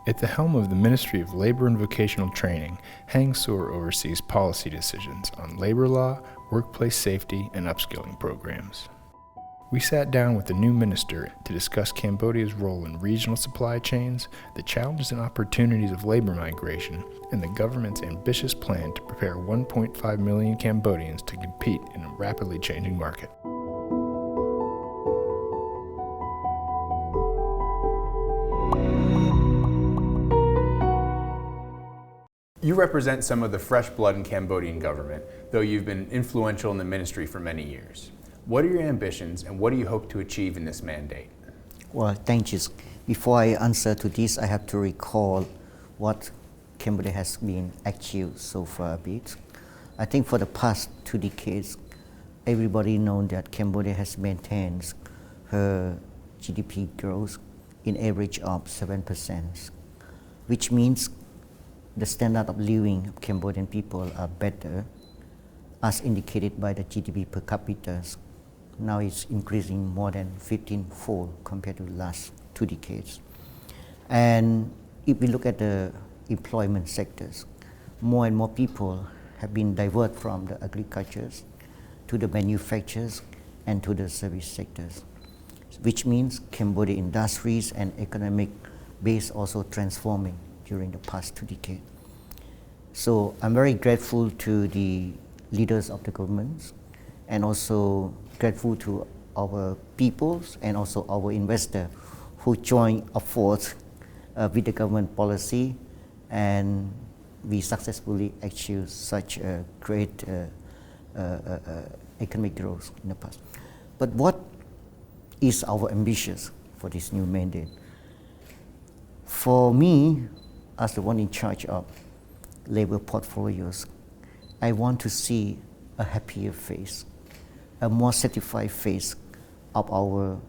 At the helm of the Ministry of Labor and Vocational Training, Heng Sour oversees policy decisions on labor law, workplace safety, and upskilling programs. We sat down with the new minister to discuss Cambodia's role in regional supply chains, the challenges and opportunities of labor migration, and the government's ambitious plan to prepare 1.5 million Cambodians to compete in a rapidly changing market. You represent some of the fresh blood in Cambodian government, though you've been influential in the ministry for many years. What are your ambitions and what do you hope to achieve in this mandate? Well, thank you. Before I answer to this, I have to recall what Cambodia has been achieved so far a bit. I think for the past 2 decades, everybody knows that Cambodia has maintained her GDP growth in average of 7%, which means the standard of living of Cambodian people are better, as indicated by the GDP per capita. Now it's increasing more than 15-fold compared to the last 2 decades. And if we look at the employment sectors, more and more people have been diverted from the agricultures to the manufacturers and to the service sectors, which means Cambodia industries and economic base also transforming during the past 2 decades. So I'm very grateful to the leaders of the governments and also grateful to our peoples and also our investors who join efforts with the government policy, and we successfully achieved such a great economic growth in the past. But what is our ambitions for this new mandate? For me, as the one in charge of labor portfolios, I want to see a happier face, a more satisfied face of our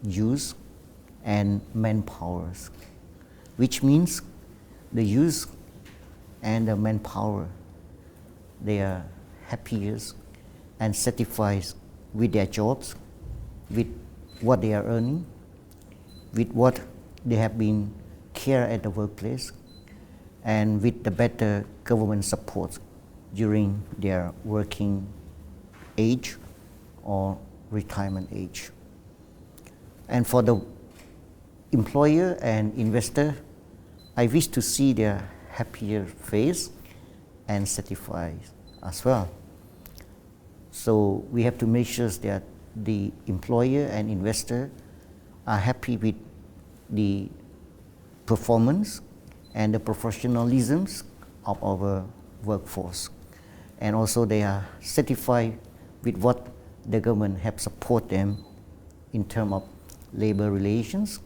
youth and manpower, which means the youth and the manpower, they are happier and satisfied with their jobs, with what they are earning, with what they have been cared at the workplace, and with the better government support during their working age or retirement age. And for the employer and investor, I wish to see their happier face and satisfied as well. So we have to make sure that the employer and investor are happy with the performance and the professionalism of our workforce. And also they are satisfied with what the government have support them in terms of labor relations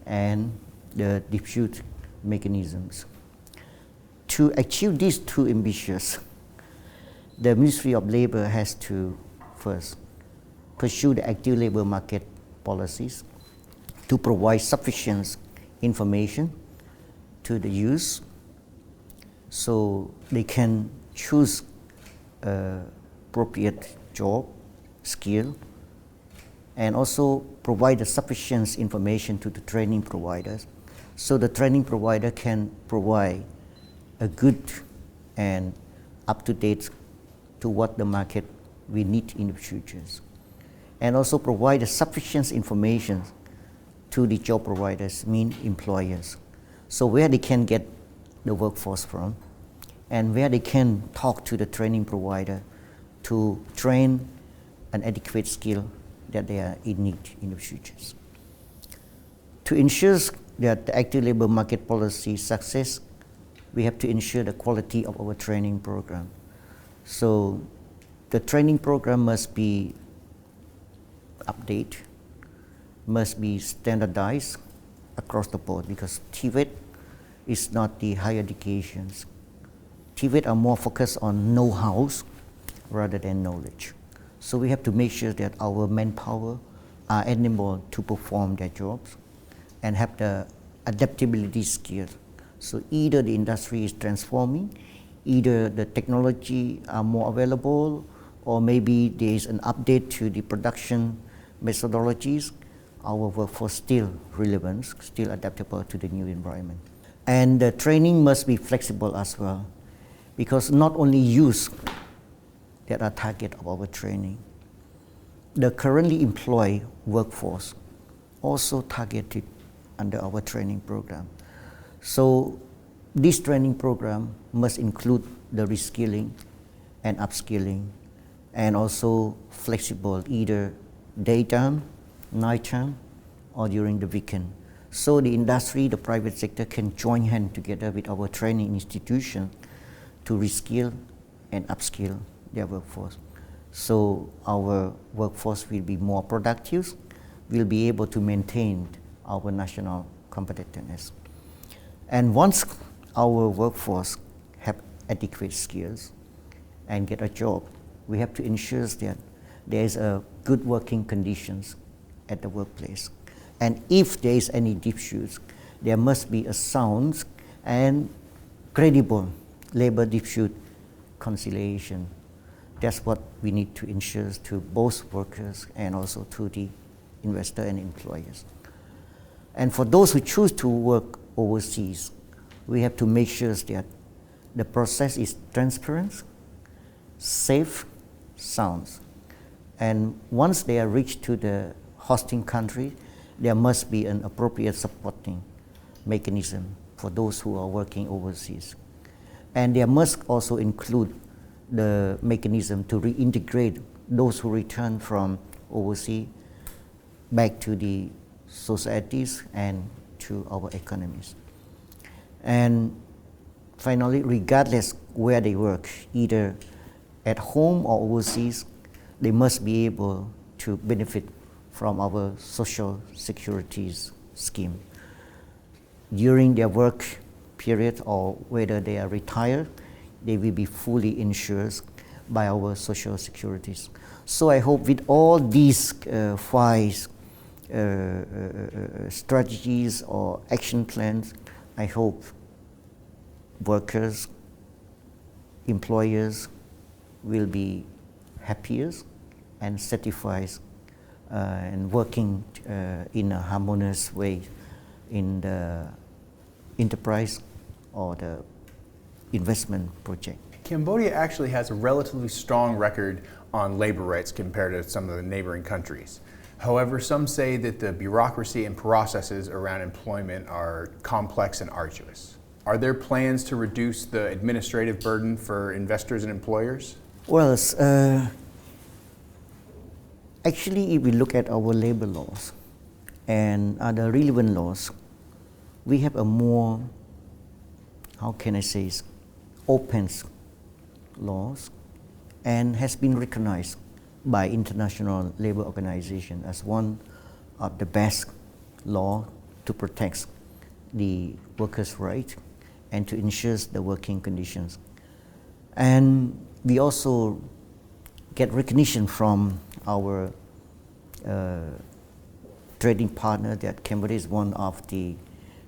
and the dispute mechanisms. To achieve these two ambitions, the Ministry of Labor has to first pursue the active labor market policies to provide sufficient information to the youth so they can choose appropriate job, skill, and also provide the sufficient information to the training providers so the training provider can provide a good and up-to-date to what the market we need in the future, and also provide the sufficient information to the job providers, mean employers, so where they can get the workforce from and where they can talk to the training provider to train an adequate skill that they are in need in the future. To ensure that the active labor market policy success, we have to ensure the quality of our training program. So the training program must be updated, must be standardized across the board, because TVET is not the higher educations. TVET are more focused on know-hows rather than knowledge. So we have to make sure that our manpower are able to perform their jobs and have the adaptability skills. So either the industry is transforming, either the technology are more available, or maybe there is an update to the production methodologies, our workforce still relevant, still adaptable to the new environment. And the training must be flexible as well, because not only youth that are target of our training, the currently employed workforce also targeted under our training program. So this training program must include the reskilling and upskilling, and also flexible, either daytime, nighttime, or during the weekend. So the industry, the private sector can join hands together with our training institution to reskill and upskill their workforce. So our workforce will be more productive, will be able to maintain our national competitiveness. And once our workforce have adequate skills and get a job, we have to ensure that there is a good working conditions at the workplace. And if there is any disputes, there must be a sound and credible labor dispute conciliation. That's what we need to ensure to both workers and also to the investor and employers. And for those who choose to work overseas, we have to make sure that the process is transparent, safe, sound. And once they are reached to the hosting country, there must be an appropriate supporting mechanism for those who are working overseas. And there must also include the mechanism to reintegrate those who return from overseas back to the societies and to our economies. And finally, regardless where they work, either at home or overseas, they must be able to benefit from our social security scheme. During their work period or whether they are retired, they will be fully insured by our social securities. So I hope with all these five strategies or action plans, I hope workers, employers will be happier and satisfied and working in a harmonious way in the enterprise or the investment project. Cambodia actually has a relatively strong record on labor rights compared to some of the neighboring countries. However, some say that the bureaucracy and processes around employment are complex and arduous. Are there plans to reduce the administrative burden for investors and employers? Well, actually, if we look at our labor laws and other relevant laws, we have a more, how can I say, open laws, and has been recognized by International Labour Organization as one of the best law to protect the workers' rights and to ensure the working conditions. And we also get recognition from our trading partner that Cambodia is one of the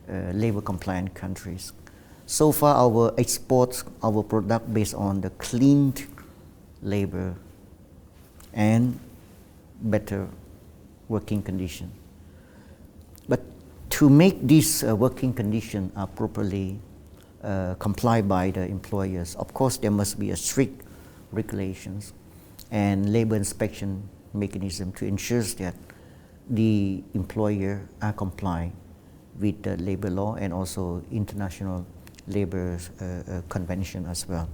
labor compliant countries. So far, our exports, our product based on the clean labor and better working condition. But to make these working conditions properly complied by the employers, of course there must be a strict regulations and labor inspection mechanism to ensure that the employer are complying with the labor law and also international labor convention as well.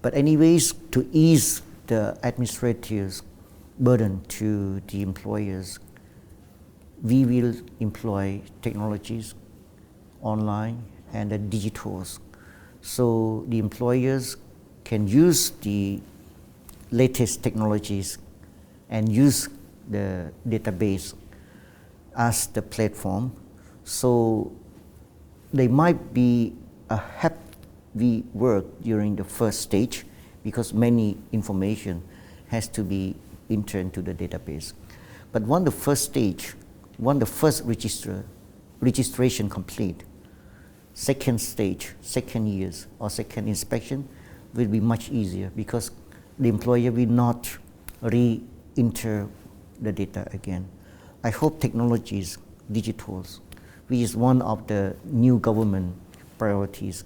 But anyways, to ease the administrative burden to the employers, we will employ technologies online and the digitals. So the employers can use the latest technologies and use the database as the platform. So they might be a heavy work during the first stage because many information has to be entered into the database. But when the first stage, when the first registration complete, second stage, second years or second inspection will be much easier because the employer will not re-enter the data again. I hope technologies, digitals, which is one of the new government priorities,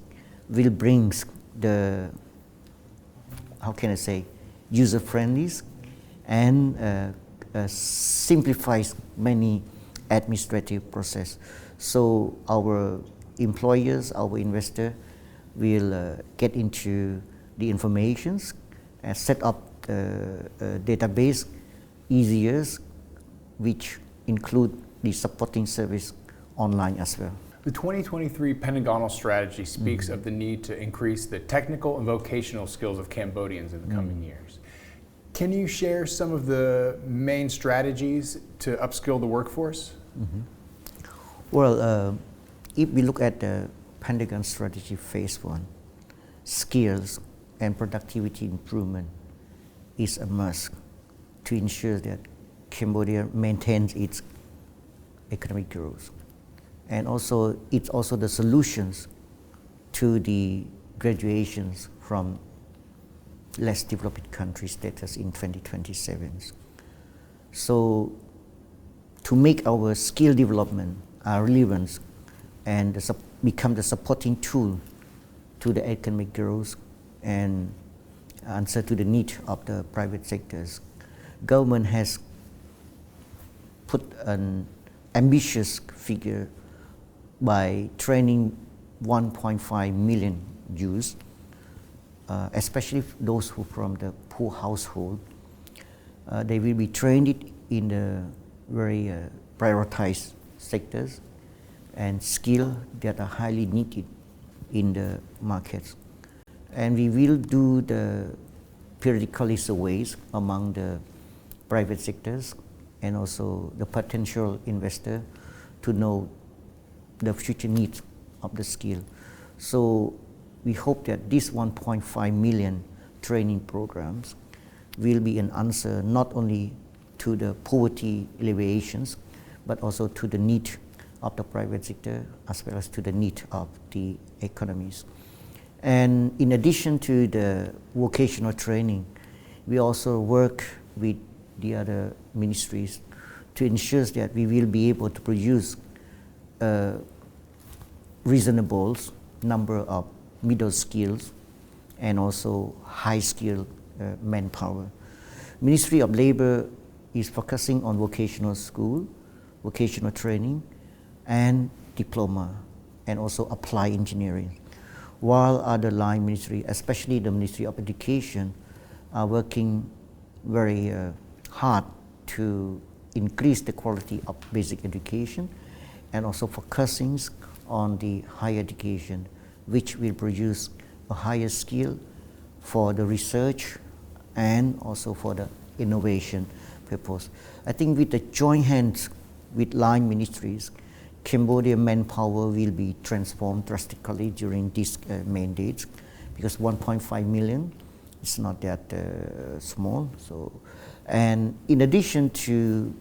will bring the, how can I say, user-friendly and simplifies many administrative process. So our employers, our investor will get into the informations and set up the database easier, which include the supporting service online as well. The 2023 Pentagonal Strategy speaks of the need to increase the technical and vocational skills of Cambodians in the coming years. Can you share some of the main strategies to upskill the workforce? Well, if we look at the Pentagon Strategy Phase 1, skills and productivity improvement is a must to ensure that Cambodia maintains its economic growth. And also, it's also the solutions to the graduations from less developed country status in 2027. So, to make our skill development relevant and become the supporting tool to the economic growth and answer to the need of the private sectors, government has put an ambitious figure by training 1.5 million youth, especially those who from the poor household. They will be trained in the very prioritized sectors and skills that are highly needed in the markets. And we will do the periodically surveys among the private sectors and also the potential investor to know the future needs of the skill. So we hope that this 1.5 million training programs will be an answer not only to the poverty alleviations, but also to the need of the private sector as well as to the need of the economies. And in addition to the vocational training, we also work with the other ministries to ensure that we will be able to produce a reasonable number of middle skills and also high skilled manpower. Ministry of Labor is focusing on vocational school, vocational training, and diploma, and also applied engineering. While other line ministry, especially the Ministry of Education, are working very hard to increase the quality of basic education and also focusing on the higher education, which will produce a higher skill for the research and also for the innovation purpose. I think with the joint hands with line ministries, Cambodian manpower will be transformed drastically during this mandate, because 1.5 million is not that small. So, and in addition to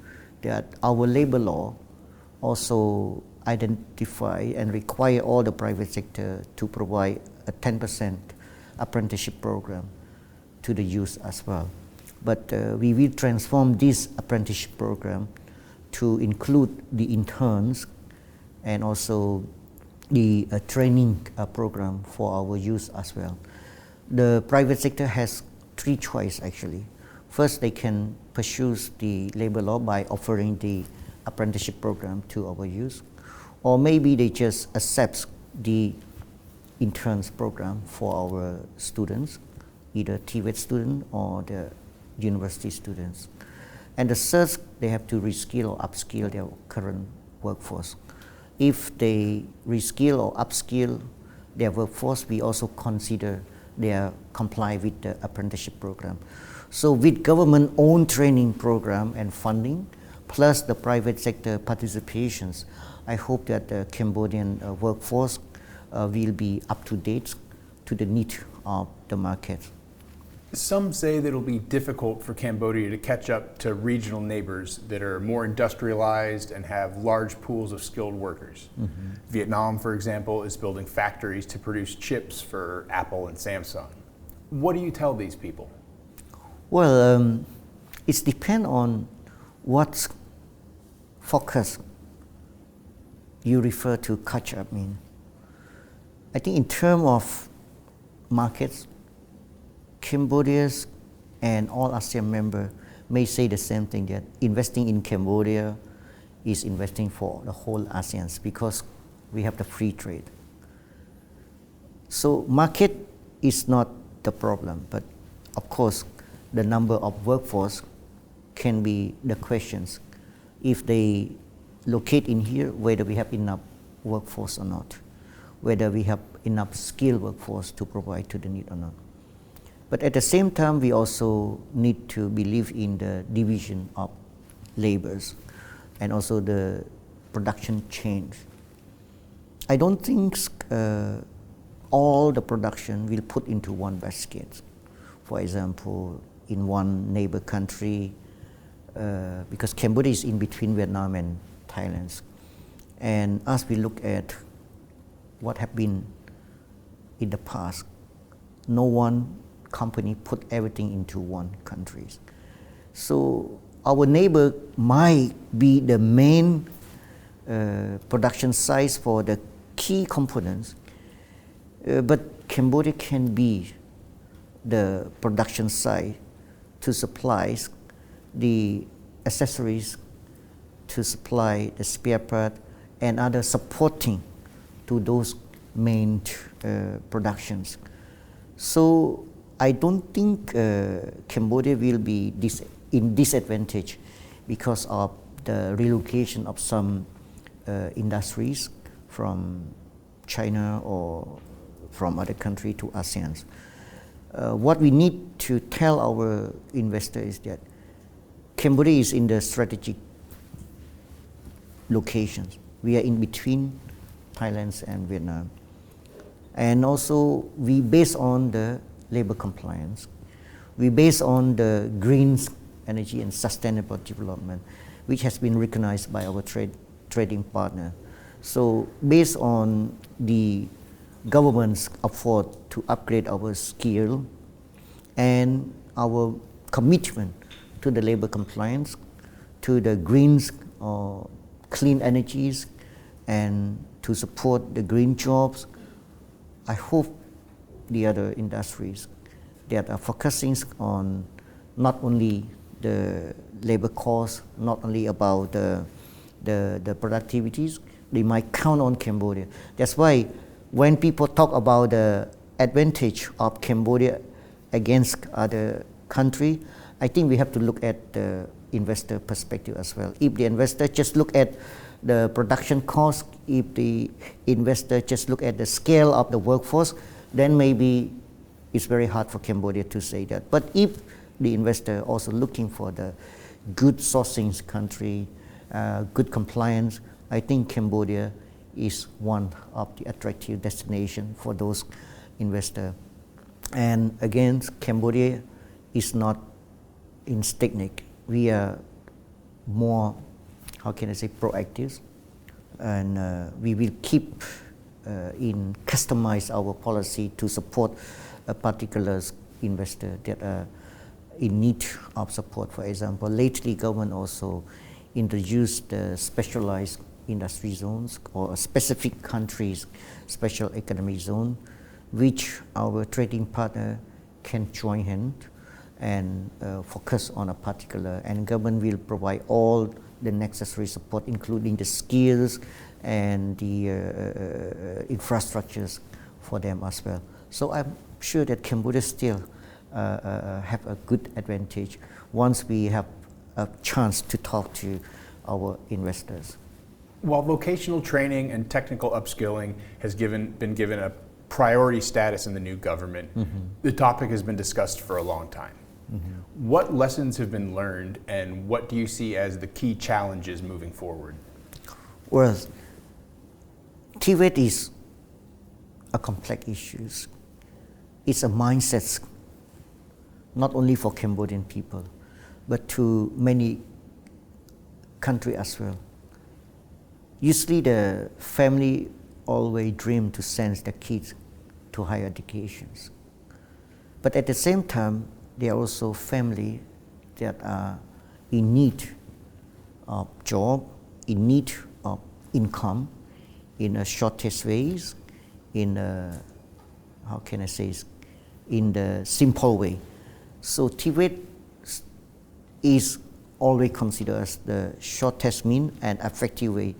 that, our labor law also identify and require all the private sector to provide a 10% apprenticeship program to the youth as well. But we will transform this apprenticeship program to include the interns and also the training program for our youth as well. The private sector has three choices actually. First, they can pursue the labor law by offering the apprenticeship program to our youth, or maybe they just accept the interns program for our students, either TVET student or the university students. And the third, they have to reskill or upskill their current workforce. If they reskill or upskill their workforce, we also consider they comply with the apprenticeship program. So with government-owned training program and funding, plus the private sector participations, I hope that the Cambodian workforce will be up to date to the need of the market. Some say that it'll be difficult for Cambodia to catch up to regional neighbors that are more industrialized and have large pools of skilled workers. Vietnam, for example, is building factories to produce chips for Apple and Samsung. What do you tell these people? Well, it depends on what focus you refer to catch up mean. I think in terms of markets, Cambodia's and all ASEAN members may say the same thing, that investing in Cambodia is investing for the whole ASEAN because we have the free trade. So market is not the problem, but of course the number of workforce can be the questions. If they locate in here, whether we have enough workforce or not, whether we have enough skilled workforce to provide to the need or not. But at the same time, we also need to believe in the division of labors and also the production chain. I don't think all the production will put into one basket. For example, in one neighbor country, because Cambodia is in between Vietnam and Thailand. And as we look at what have been in the past, no one company put everything into one country. So our neighbor might be the main production size for the key components, but Cambodia can be the production side to supply the accessories, to supply the spare part and other supporting to those main productions. So I don't think Cambodia will be in disadvantage because of the relocation of some industries from China or from other countries to ASEAN. What we need to tell our investors is that Cambodia is in the strategic locations. We are in between Thailand and Vietnam. And also we based on the labor compliance. We based on the green energy and sustainable development, which has been recognized by our trading partner. So based on the government's effort to upgrade our skill and our commitment to the labor compliance, to the green or clean energies, and to support the green jobs, I hope the other industries that are focusing on not only the labor cost, not only about the productivities, they might count on Cambodia. That's why when people talk about the advantage of Cambodia against other country, I think we have to look at the investor perspective as well. If the investor just look at the production cost, if the investor just look at the scale of the workforce, then maybe it's very hard for Cambodia to say that. But if the investor also looking for the good sourcing country, good compliance, I think Cambodia is one of the attractive destination for those investors. And again, Cambodia is not in stagnant. We are more, how can I say, proactive, and we will keep in customize our policy to support a particular investor that are in need of support. For example, lately government also introduced the specialized industry zones or specific countries special economic zone, which our trading partner can join hand and focus on a particular, and government will provide all the necessary support, including the skills and the infrastructures for them as well. So I'm sure that Cambodia still have a good advantage once we have a chance to talk to our investors. While vocational training and technical upskilling has been given a priority status in the new government, the topic has been discussed for a long time. What lessons have been learned, and what do you see as the key challenges moving forward? Well, TVET is a complex issue. It's a mindset, not only for Cambodian people, but to many countries as well. Usually the family always dream to send their kids to higher educations. But at the same time, there are also families that are in need of job, in need of income, in a shortest ways, in a, how can I say, in the simple way. So TVET is always considered as the shortest mean and effective way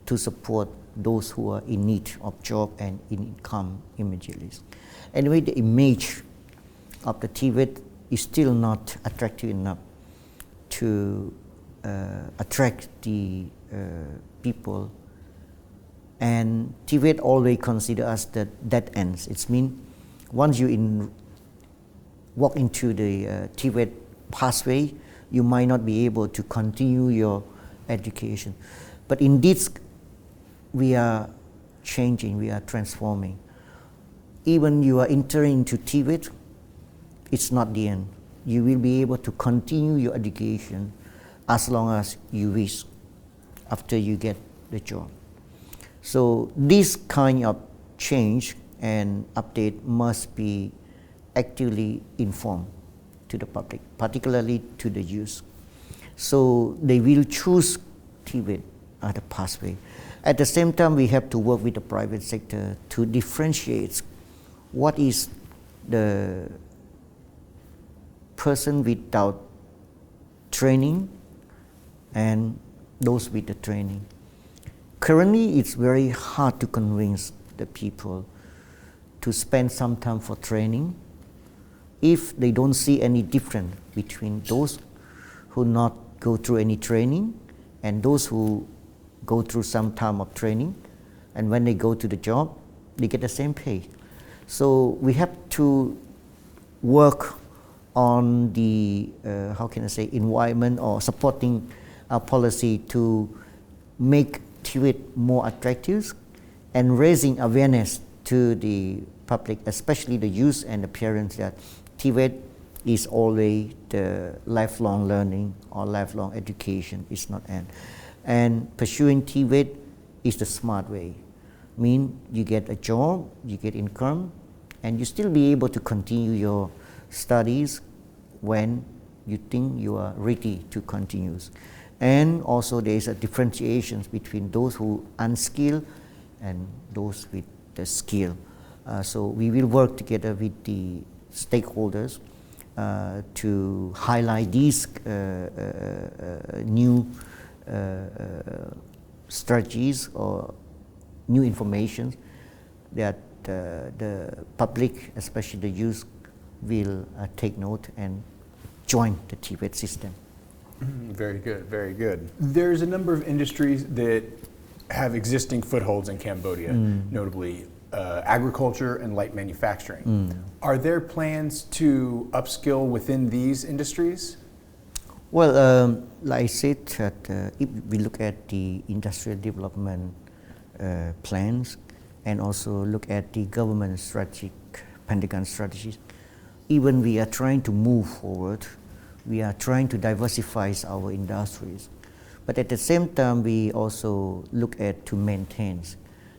to support those who are in need of job and income immediately. Anyway, the image of the TVET is still not attractive enough to attract the people, and TVET always consider as the dead ends. It means once you walk into the TVET pathway, you might not be able to continue your education. But in this, we are changing, we are transforming. Even you are entering into TVET, it's not the end. You will be able to continue your education as long as you wish after you get the job. So this kind of change and update must be actively informed to the public, particularly to the youth. So they will choose TVET as the pathway. At the same time, we have to work with the private sector to differentiate what is the person without training and those with the training. Currently, it's very hard to convince the people to spend some time for training if they don't see any difference between those who not go through any training and those who go through some time of training, and when they go to the job, they get the same pay. So we have to work on the, how can I say, environment or supporting our policy to make TVET more attractive and raising awareness to the public, especially the youth and the parents, that TVET is always the lifelong learning or lifelong education, is not end. And pursuing TVET is the smart way. Mean you get a job, you get income, and you still be able to continue your studies when you think you are ready to continue. And also there is a differentiation between those who unskilled and those with the skill. So we will work together with the stakeholders to highlight these new strategies or new information that the public, especially the youth, will take note and join the TVET system. Very good, very good. There's a number of industries that have existing footholds in Cambodia, notably agriculture and light manufacturing. Are there plans to upskill within these industries? Well, like I said, that if we look at the industrial development plans and also look at the government strategic Pentagon strategies, even we are trying to move forward, we are trying to diversify our industries. But at the same time, we also look at to maintain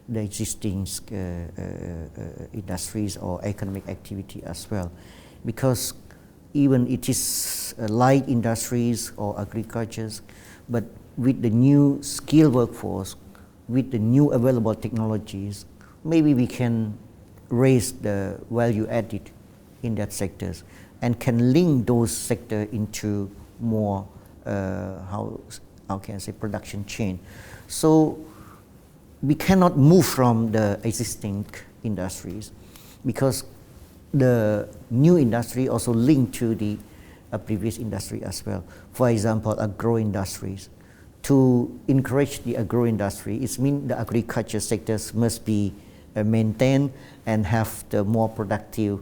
the existing industries or economic activity as well. Because even it is light industries or agricultures, but with the new skilled workforce, with the new available technologies, maybe we can raise the value added in that sectors and can link those sectors into more, how can I say, production chain. So we cannot move from the existing industries because the new industry also linked to the previous industry as well. For example, agro industries. To encourage the agro industry, it means the agriculture sectors must be maintained and have the more productive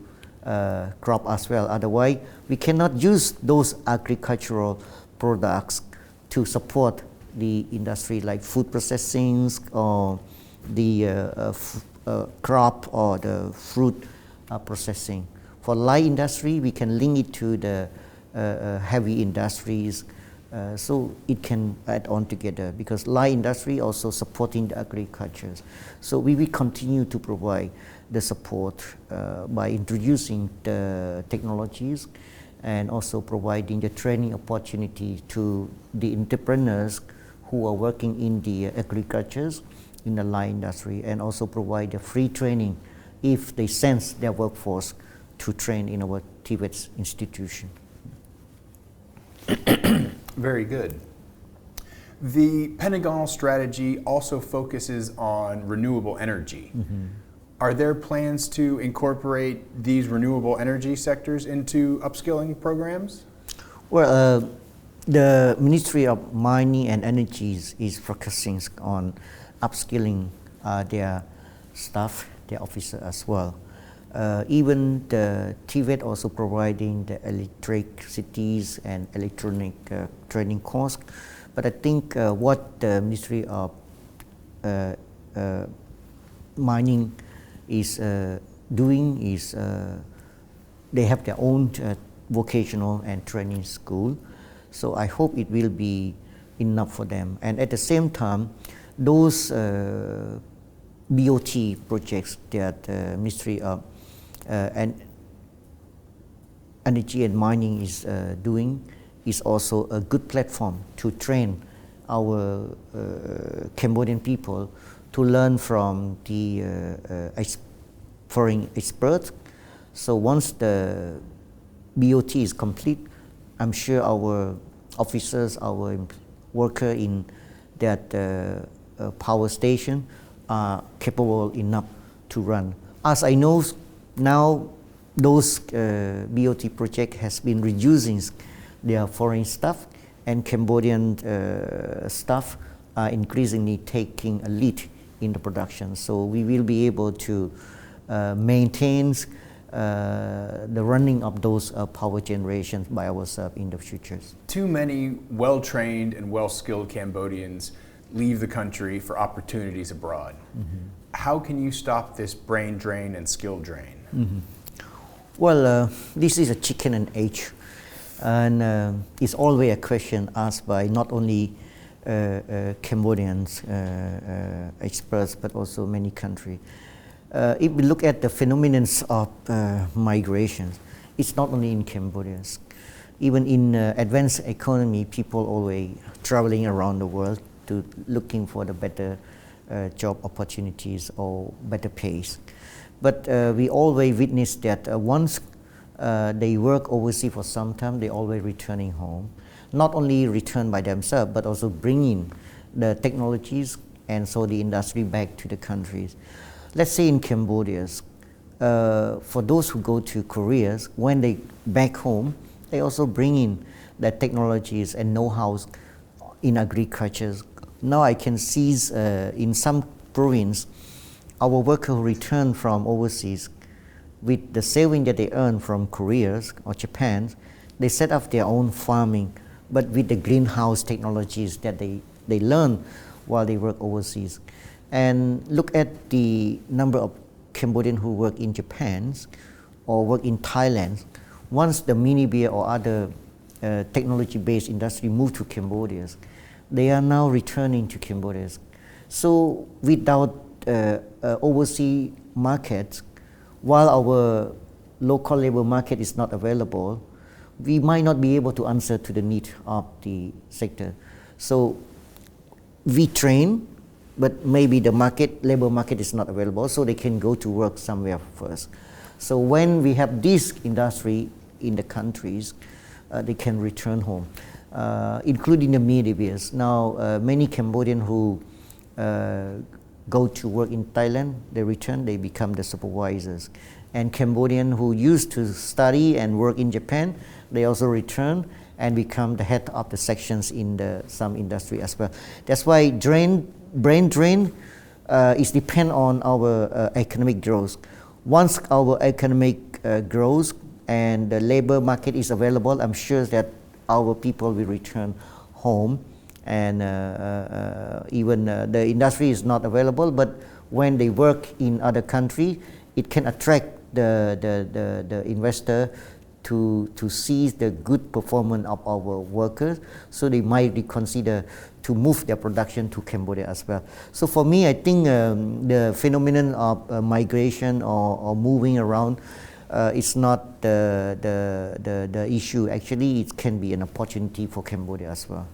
crop as well. Otherwise, we cannot use those agricultural products to support the industry like food processing or the crop or the fruit processing. For light industry, we can link it to the heavy industries, so it can add on together because light industry also supporting the agriculture. So we will continue to provide the support by introducing the technologies and also providing the training opportunity to the entrepreneurs who are working in the agricultures in the light industry, and also provide the free training if they send their workforce to train in our Tibet institution. Very good. The Pentagonal strategy also focuses on renewable energy. Are there plans to incorporate these renewable energy sectors into upskilling programs? Well, the Ministry of Mining and Energy is focusing on upskilling their staff, their officers as well. Even the Tibet also providing the electricities and electronic training course. But I think what the Ministry of Mining is doing is they have their own vocational and training school. So I hope it will be enough for them. And at the same time, those BOT projects that Ministry of Energy and Mining is doing is also a good platform to train our Cambodian people to learn from the foreign experts. So once the BOT is complete, I'm sure our officers, our workers in that power station are capable enough to run. As I know now, those BOT project has been reducing their foreign staff, and Cambodian staff are increasingly taking a lead in the production. So we will be able to maintain the running of those power generations by ourselves in the future. Too many well-trained and well-skilled Cambodians leave the country for opportunities abroad. How can you stop this brain drain and skill drain? Well, this is a chicken and egg. And it's always a question asked by not only Cambodians experts, but also many countries. If we look at the phenomenon of migration, it's not only in Cambodia. Even in advanced economy, people always traveling around the world to looking for the better job opportunities or better pays. But we always witness that once they work overseas for some time, they always returning home. Not only return by themselves, but also bringing the technologies and so the industry back to the countries. Let's say in Cambodia, for those who go to Korea, when they back home, they also bring in the technologies and know-how in agriculture. Now I can see in some province, our workers who return from overseas, with the saving that they earn from Korea or Japan, they set up their own farming, but with the greenhouse technologies that they learn while they work overseas. And look at the number of Cambodians who work in Japan or work in Thailand. Once the mini beer or other technology-based industry move to Cambodia, they are now returning to Cambodia. So without overseas markets, while our local labor market is not available, we might not be able to answer to the need of the sector. So we train, but maybe the labor market is not available, so they can go to work somewhere first. So when we have this industry in the countries, they can return home, including the media beers. Now, many Cambodians who go to work in Thailand, they return, they become the supervisors. And Cambodians who used to study and work in Japan, they also return and become the head of the sections in some industry as well. That's why brain drain is depend on our economic growth. Once our economic grows and the labor market is available, I'm sure that our people will return home. And even the industry is not available, but when they work in other countries, it can attract the investor to see the good performance of our workers, so they might reconsider to move their production to Cambodia as well. So for me, I think the phenomenon of migration or moving around is not the issue. Actually, it can be an opportunity for Cambodia as well.